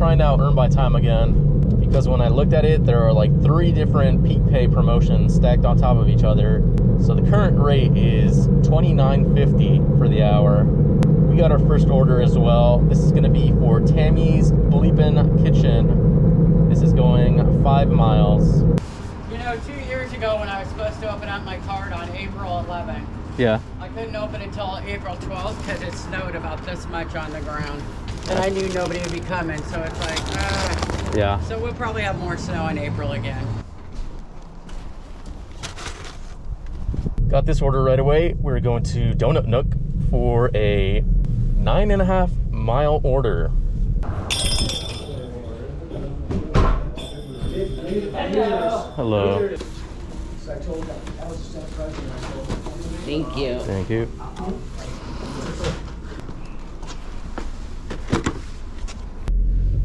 trying out Earn by Time again, because when I looked at it, there are like 3 different peak pay promotions stacked on top of each other. So the current rate is $29.50 for the hour. We got our first order as well. This is gonna be for Tammy's Bleepin' Kitchen. This is going 5 miles. You know, 2 years ago when I was supposed to open up my card on April 11th, Yeah. I couldn't open it until April 12th because it snowed about this much on the ground. And I knew nobody would be coming, so it's like, Yeah. So we'll probably have more snow in April again. Got this order right away. We're going to Donut Nook for a 9.5 mile order. Hello. Thank you. Thank you.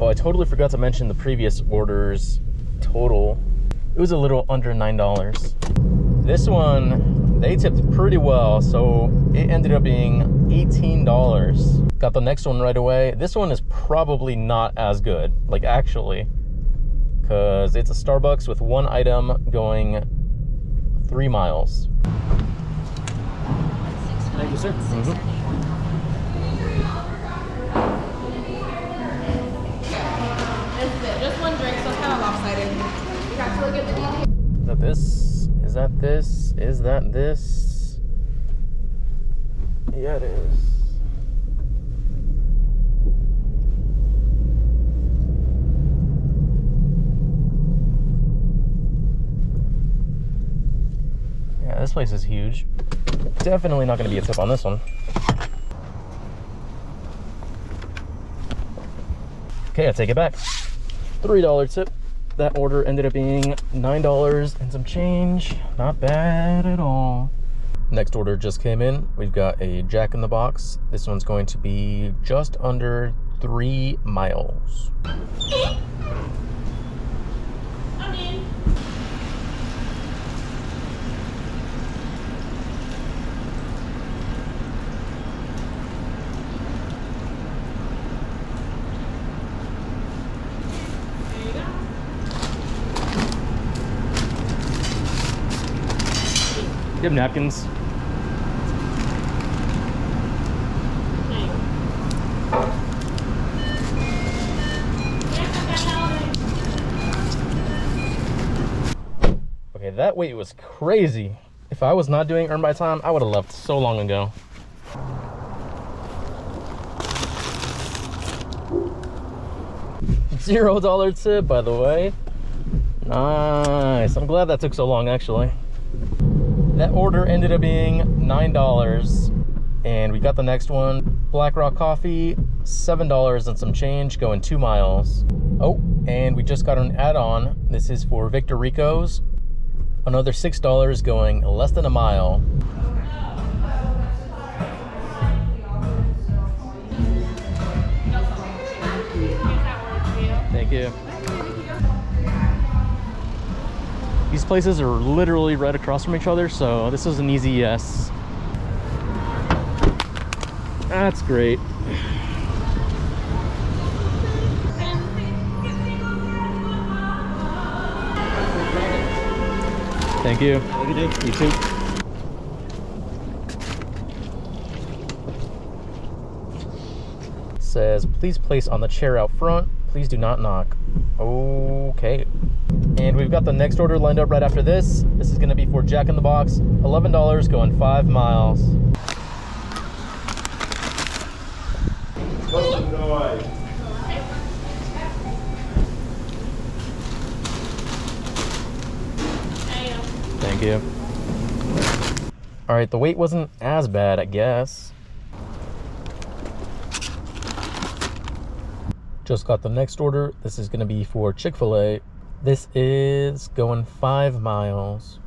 Oh, I totally forgot to mention the previous order's total. It was a little under $9. This one, they tipped pretty well, so it ended up being $18. Got the next one right away. This one is probably not as good, like actually, because it's a Starbucks with 1 item going 3 miles. Thank you, sir. Just one drink, so it's kind of lopsided. You got to look at the details. Is that this? Is that this? Is that this? Yeah, it is. Yeah, this place is huge. Definitely not going to be a tip on this one. Okay, I take it back. $3 tip. That order ended up being $9 and some change. Not bad at all. Next order just came in. We've got a Jack in the Box. This one's going to be just under 3 miles. I'm in. You have napkins? Okay, that wait was crazy. If I was not doing Earn by Time, I would have left so long ago. $0 tip, by the way. Nice. I'm glad that took so long, actually. That order ended up being $9, and we got the next one. Black Rock Coffee, $7 and some change, going 2 miles. Oh, and we just got an add-on. This is for Victor Rico's. Another $6 going less than a mile. Thank you. These places are literally right across from each other, so this is an easy yes. That's great. Thank you. Have a good day. You too. Says, please place on the chair out front. Please do not knock. Okay. And we've got the next order lined up right after this. This is going to be for Jack in the Box. $11 going 5 miles. Thank you. All right, the wait wasn't as bad, I guess. Just got the next order. This is going to be for Chick-fil-A. This is going 5 miles.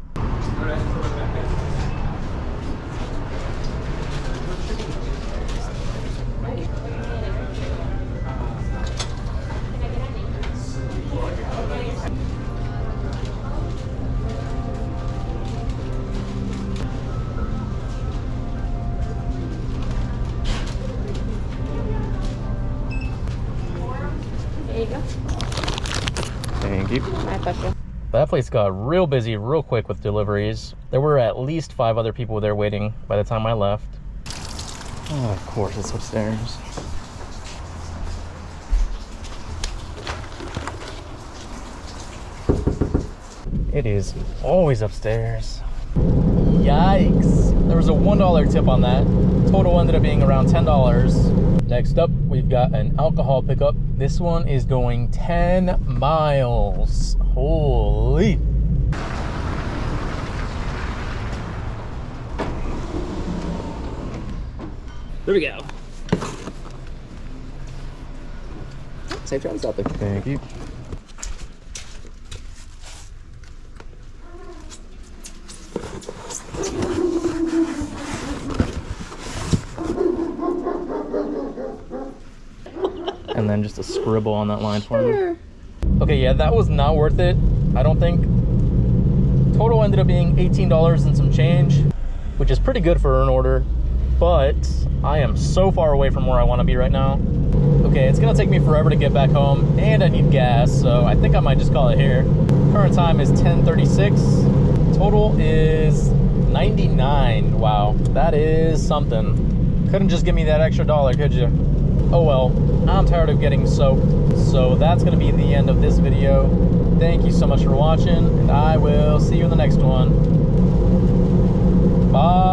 There you you. My pleasure. That place got real busy real quick with deliveries. There were at least 5 other people there waiting by the time I left. Oh, of course, it's upstairs. It is always upstairs. Yikes. There was a $1 tip on that. Total ended up being around $10. Next up, we've got an alcohol pickup. This one is going 10 miles. Holy. There we go. Safe travels out there. Thank you. And then just a scribble on that line for me. Okay, yeah, that was not worth it, I don't think. Total ended up being $18 and some change, which is pretty good for an order, but I am so far away from where I want to be right now. Okay, it's gonna take me forever to get back home, and I need gas, so I think I might just call it here. Current time is 10:36. Total is 99. Wow, that is something. Couldn't just give me that extra $1, could you? Oh well, I'm tired of getting soaked, so that's gonna be the end of this video. Thank you so much for watching, and I will see you in the next one. Bye.